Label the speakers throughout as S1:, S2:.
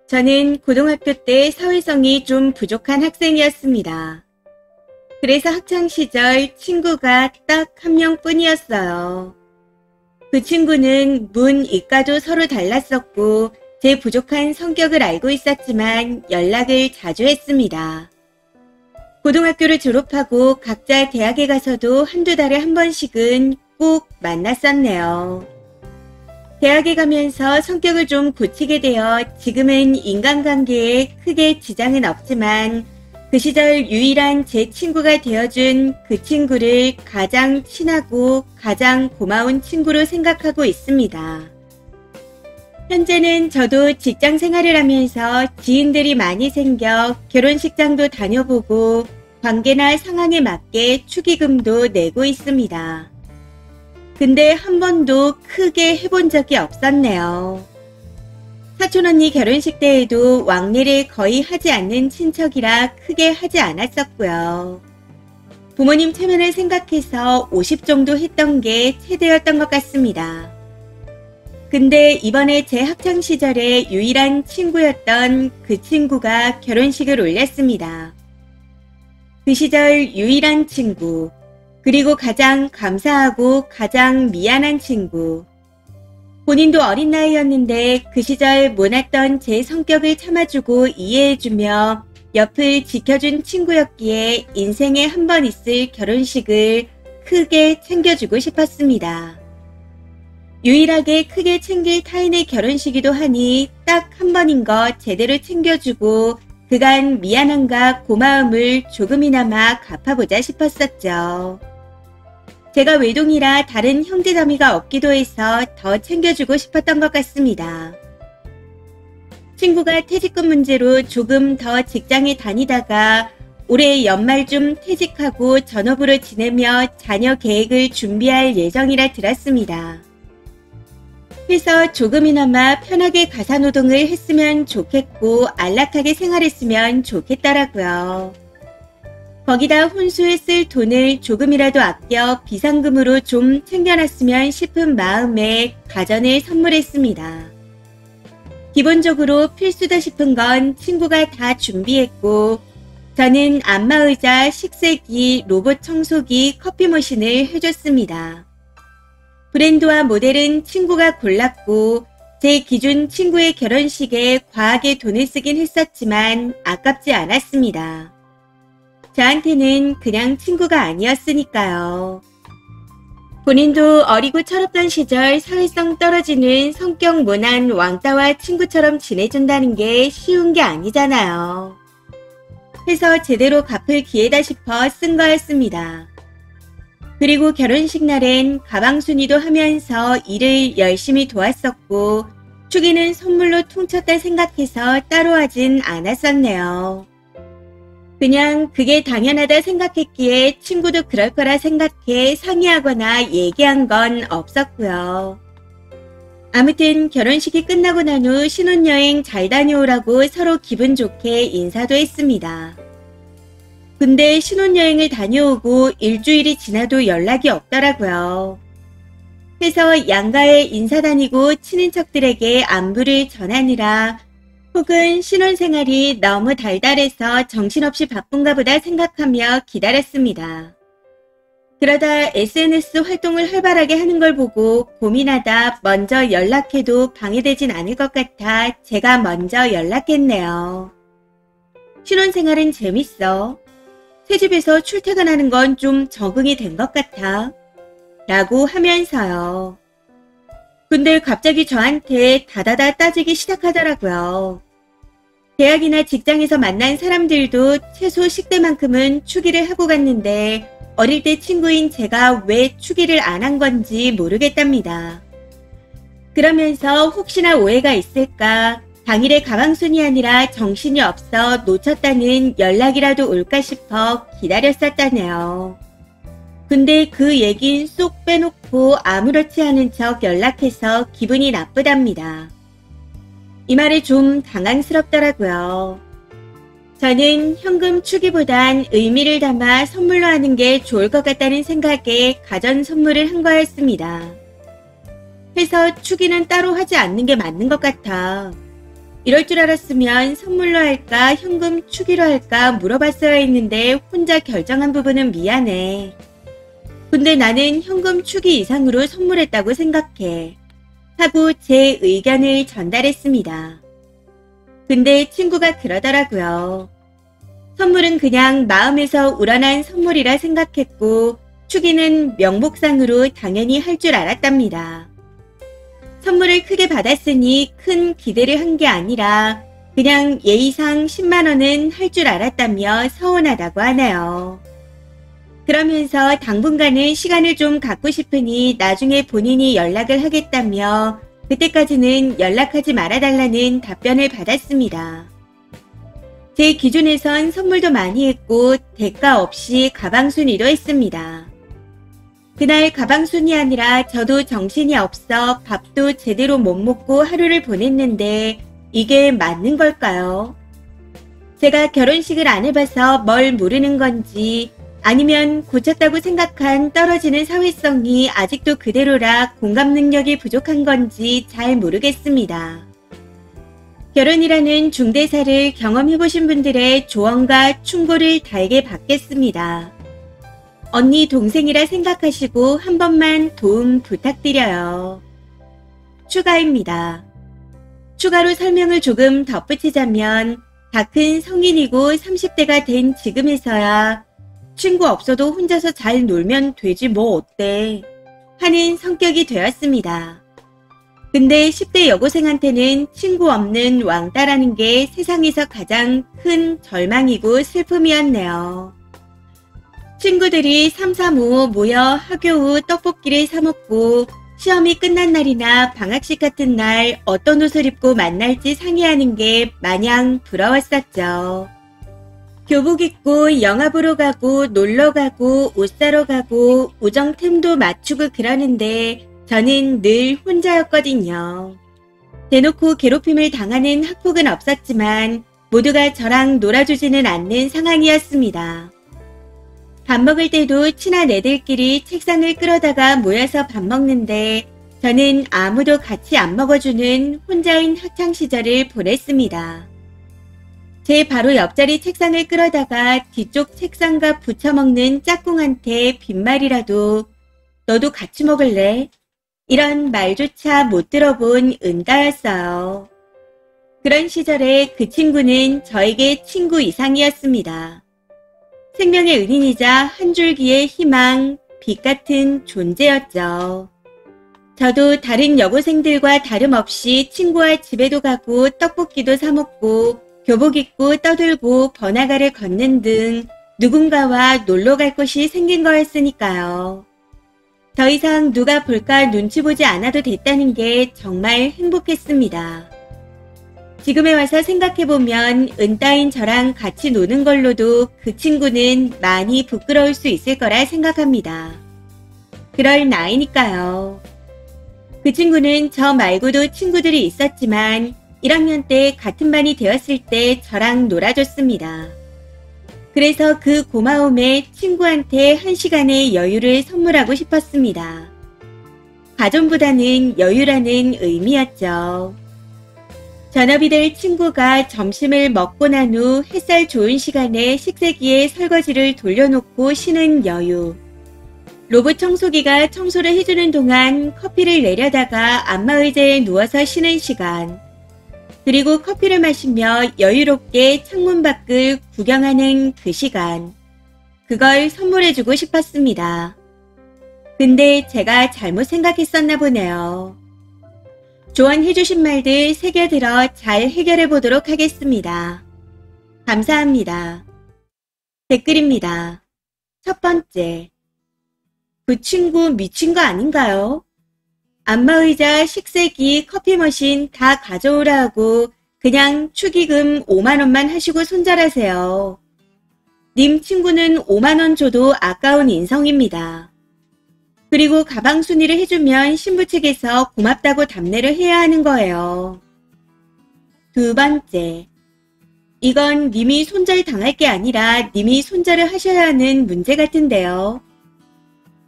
S1: 저는 고등학교 때 사회성이 좀 부족한 학생이었습니다. 그래서 학창시절 친구가 딱 한 명뿐이었어요. 그 친구는 문, 이과도 서로 달랐었고 제 부족한 성격을 알고 있었지만 연락을 자주 했습니다. 고등학교를 졸업하고 각자 대학에 가서도 한두 달에 한 번씩은 꼭 만났었네요. 대학에 가면서 성격을 좀 고치게 되어 지금은 인간관계에 크게 지장은 없지만 그 시절 유일한 제 친구가 되어준 그 친구를 가장 친하고 가장 고마운 친구로 생각하고 있습니다. 현재는 저도 직장 생활을 하면서 지인들이 많이 생겨 결혼식장도 다녀보고 관계나 상황에 맞게 축의금도 내고 있습니다. 근데 한 번도 크게 해본 적이 없었네요. 사촌언니 결혼식 때에도 왕래를 거의 하지 않는 친척이라 크게 하지 않았었고요. 부모님 체면을 생각해서 50 정도 했던 게 최대였던 것 같습니다. 근데 이번에 제 학창시절에 유일한 친구였던 그 친구가 결혼식을 올렸습니다. 그 시절 유일한 친구, 그리고 가장 감사하고 가장 미안한 친구. 본인도 어린 나이였는데 그 시절 모났던 제 성격을 참아주고 이해해주며 옆을 지켜준 친구였기에 인생에 한 번 있을 결혼식을 크게 챙겨주고 싶었습니다. 유일하게 크게 챙길 타인의 결혼식이기도 하니 딱 한 번인 것 제대로 챙겨주고 그간 미안함과 고마움을 조금이나마 갚아보자 싶었었죠. 제가 외동이라 다른 형제자매가 없기도 해서 더 챙겨주고 싶었던 것 같습니다. 친구가 퇴직금 문제로 조금 더 직장에 다니다가 올해 연말쯤 퇴직하고 전업으로 지내며 자녀 계획을 준비할 예정이라 들었습니다. 그래서 조금이나마 편하게 가사노동을 했으면 좋겠고 안락하게 생활했으면 좋겠더라고요. 거기다 혼수에 쓸 돈을 조금이라도 아껴 비상금으로 좀 챙겨놨으면 싶은 마음에 가전을 선물했습니다. 기본적으로 필수다 싶은 건 친구가 다 준비했고 저는 안마의자, 식세기, 로봇 청소기, 커피 머신을 해줬습니다. 브랜드와 모델은 친구가 골랐고 제 기준 친구의 결혼식에 과하게 돈을 쓰긴 했었지만 아깝지 않았습니다. 저한테는 그냥 친구가 아니었으니까요. 본인도 어리고 철없던 시절 사회성 떨어지는 성격 모난 왕따와 친구처럼 지내준다는 게 쉬운 게 아니잖아요. 해서 제대로 갚을 기회다 싶어 쓴 거였습니다. 그리고 결혼식 날엔 가방 순위도 하면서 일을 열심히 도왔었고 축의는 선물로 퉁쳤다 생각해서 따로 하진 않았었네요. 그냥 그게 당연하다 생각했기에 친구도 그럴 거라 생각해 상의하거나 얘기한 건 없었고요. 아무튼 결혼식이 끝나고 난 후 신혼여행 잘 다녀오라고 서로 기분 좋게 인사도 했습니다. 근데 신혼여행을 다녀오고 일주일이 지나도 연락이 없더라고요. 해서 양가에 인사 다니고 친인척들에게 안부를 전하느라 혹은 신혼생활이 너무 달달해서 정신없이 바쁜가 보다 생각하며 기다렸습니다. 그러다 SNS 활동을 활발하게 하는 걸 보고 고민하다 먼저 연락해도 방해되진 않을 것 같아 제가 먼저 연락했네요. 신혼생활은 재밌어. 새집에서 출퇴근하는 건 좀 적응이 된 것 같아. 라고 하면서요. 근데 갑자기 저한테 다다다 따지기 시작하더라고요. 대학이나 직장에서 만난 사람들도 최소 10대만큼은 축의를 하고 갔는데 어릴 때 친구인 제가 왜 축의를 안 한 건지 모르겠답니다. 그러면서 혹시나 오해가 있을까 당일에 가방순이 아니라 정신이 없어 놓쳤다는 연락이라도 올까 싶어 기다렸었다네요. 근데 그 얘긴 쏙 빼놓고 아무렇지 않은 척 연락해서 기분이 나쁘답니다. 이 말에 좀 당황스럽더라고요. 저는 현금 축의보단 의미를 담아 선물로 하는 게 좋을 것 같다는 생각에 가전 선물을 한 거였습니다. 해서 축의는 따로 하지 않는 게 맞는 것 같아. 이럴 줄 알았으면 선물로 할까 현금 추기로 할까 물어봤어야 했는데 혼자 결정한 부분은 미안해. 근데 나는 현금 추기 이상으로 선물했다고 생각해. 하고 제 의견을 전달했습니다. 근데 친구가 그러더라고요. 선물은 그냥 마음에서 우러난 선물이라 생각했고 추기는 명목상으로 당연히 할 줄 알았답니다. 선물을 크게 받았으니 큰 기대를 한 게 아니라 그냥 예의상 10만 원은 할 줄 알았다며 서운하다고 하네요. 그러면서 당분간은 시간을 좀 갖고 싶으니 나중에 본인이 연락을 하겠다며 그때까지는 연락하지 말아달라는 답변을 받았습니다. 제 기준에선 선물도 많이 했고 대가 없이 가방순이도 했습니다. 그날 가방순이 아니라 저도 정신이 없어 밥도 제대로 못 먹고 하루를 보냈는데 이게 맞는 걸까요? 제가 결혼식을 안 해봐서 뭘 모르는 건지 아니면 고쳤다고 생각한 떨어지는 사회성이 아직도 그대로라 공감 능력이 부족한 건지 잘 모르겠습니다. 결혼이라는 중대사를 경험해보신 분들의 조언과 충고를 달게 받겠습니다. 언니 동생이라 생각하시고 한 번만 도움 부탁드려요. 추가입니다. 추가로 설명을 조금 덧붙이자면 다 큰 성인이고 30대가 된 지금에서야 친구 없어도 혼자서 잘 놀면 되지 뭐 어때 하는 성격이 되었습니다. 근데 10대 여고생한테는 친구 없는 왕따라는 게 세상에서 가장 큰 절망이고 슬픔이었네요. 친구들이 3, 4, 5 모여 학교 후 떡볶이를 사 먹고 시험이 끝난 날이나 방학식 같은 날 어떤 옷을 입고 만날지 상의하는 게 마냥 부러웠었죠. 교복 입고 영화 보러 가고 놀러 가고 옷 사러 가고 우정템도 맞추고 그러는데 저는 늘 혼자였거든요. 대놓고 괴롭힘을 당하는 학폭은 없었지만 모두가 저랑 놀아주지는 않는 상황이었습니다. 밥 먹을 때도 친한 애들끼리 책상을 끌어다가 모여서 밥 먹는데 저는 아무도 같이 안 먹어주는 혼자인 학창시절을 보냈습니다. 제 바로 옆자리 책상을 끌어다가 뒤쪽 책상과 붙여먹는 짝꿍한테 빈말이라도 너도 같이 먹을래? 이런 말조차 못 들어본 은가였어요. 그런 시절에 그 친구는 저에게 친구 이상이었습니다. 생명의 은인이자 한 줄기의 희망, 빛 같은 존재였죠. 저도 다른 여고생들과 다름없이 친구와 집에도 가고 떡볶이도 사 먹고 교복 입고 떠들고 번화가를 걷는 등 누군가와 놀러 갈 곳이 생긴 거였으니까요. 더 이상 누가 볼까 눈치 보지 않아도 됐다는 게 정말 행복했습니다. 지금에 와서 생각해보면 은따인 저랑 같이 노는 걸로도 그 친구는 많이 부끄러울 수 있을 거라 생각합니다. 그럴 나이니까요. 그 친구는 저 말고도 친구들이 있었지만 1학년 때 같은 반이 되었을 때 저랑 놀아줬습니다. 그래서 그 고마움에 친구한테 1시간의 여유를 선물하고 싶었습니다. 가존보다는 여유라는 의미였죠. 전업이 될 친구가 점심을 먹고 난 후 햇살 좋은 시간에 식세기에 설거지를 돌려놓고 쉬는 여유. 로봇 청소기가 청소를 해주는 동안 커피를 내려다가 안마의자에 누워서 쉬는 시간. 그리고 커피를 마시며 여유롭게 창문 밖을 구경하는 그 시간. 그걸 선물해주고 싶었습니다. 근데 제가 잘못 생각했었나 보네요. 조언해주신 말들 새겨들어 잘 해결해보도록 하겠습니다. 감사합니다. 댓글입니다. 첫 번째. 그 친구 미친 거 아닌가요? 안마의자, 식세기, 커피머신 다 가져오라 하고 그냥 축의금 5만원만 하시고 손절하세요. 님 친구는 5만원 줘도 아까운 인성입니다. 그리고 가방 순위를 해주면 신부 측에서 고맙다고 답례를 해야 하는 거예요. 두 번째. 이건 님이 손절당할 게 아니라 님이 손절을 하셔야 하는 문제 같은데요.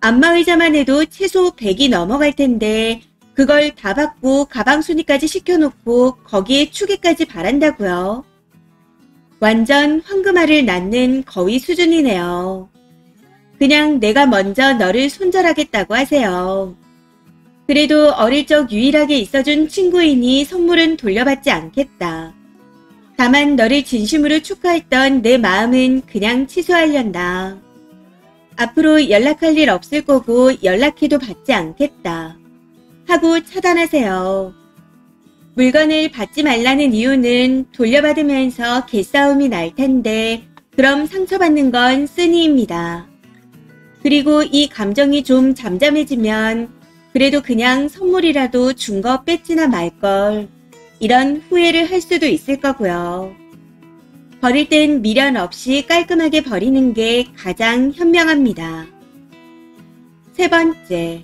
S1: 안마의자만 해도 최소 100이 넘어갈 텐데 그걸 다 받고 가방 순위까지 시켜놓고 거기에 추기까지 바란다고요. 완전 황금알을 낳는 거위 수준이네요. 그냥 내가 먼저 너를 손절하겠다고 하세요. 그래도 어릴 적 유일하게 있어준 친구이니 선물은 돌려받지 않겠다. 다만 너를 진심으로 축하했던 내 마음은 그냥 취소하련다. 앞으로 연락할 일 없을 거고 연락해도 받지 않겠다. 하고 차단하세요. 물건을 받지 말라는 이유는 돌려받으면서 개싸움이 날 텐데 그럼 상처받는 건 쓰니입니다. 그리고 이 감정이 좀 잠잠해지면 그래도 그냥 선물이라도 준 거 뺏지나 말걸 이런 후회를 할 수도 있을 거고요. 버릴 땐 미련 없이 깔끔하게 버리는 게 가장 현명합니다. 세 번째,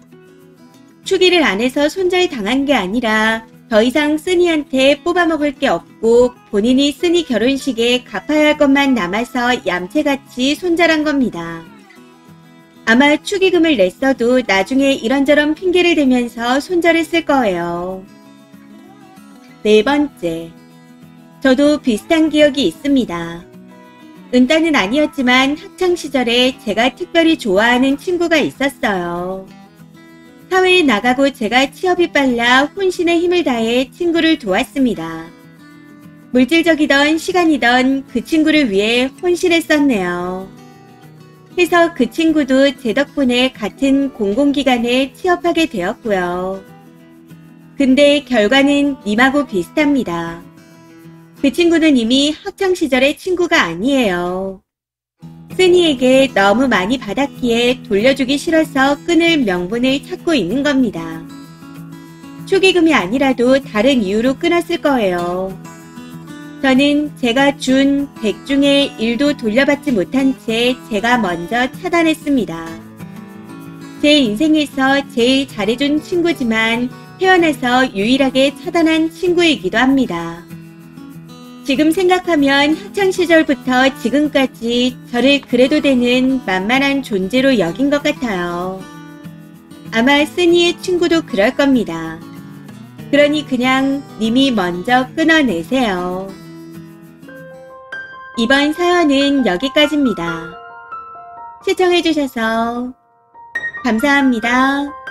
S1: 추기를 안 해서 손절당한 게 아니라 더 이상 쓰니한테 뽑아먹을 게 없고 본인이 쓰니 결혼식에 갚아야 할 것만 남아서 얌체같이 손절한 겁니다. 아마 축의금을 냈어도 나중에 이런저런 핑계를 대면서 손절했을 거예요. 네 번째, 저도 비슷한 기억이 있습니다. 은따는 아니었지만 학창시절에 제가 특별히 좋아하는 친구가 있었어요. 사회에 나가고 제가 취업이 빨라 혼신의 힘을 다해 친구를 도왔습니다. 물질적이던 시간이던 그 친구를 위해 혼신했었네요. 해서 그 친구도 제 덕분에 같은 공공기관에 취업하게 되었고요. 근데 결과는 님하고 비슷합니다. 그 친구는 이미 학창시절의 친구가 아니에요. 쓰니에게 너무 많이 받았기에 돌려주기 싫어서 끊을 명분을 찾고 있는 겁니다. 축의금이 아니라도 다른 이유로 끊었을 거예요. 저는 제가 준 100 중에 1도 돌려받지 못한 채 제가 먼저 차단했습니다. 제 인생에서 제일 잘해준 친구지만 태어나서 유일하게 차단한 친구이기도 합니다. 지금 생각하면 학창시절부터 지금까지 저를 그래도 되는 만만한 존재로 여긴 것 같아요. 아마 쓰니의 친구도 그럴 겁니다. 그러니 그냥 님이 먼저 끊어내세요. 이번 사연은 여기까지입니다. 시청해주셔서 감사합니다.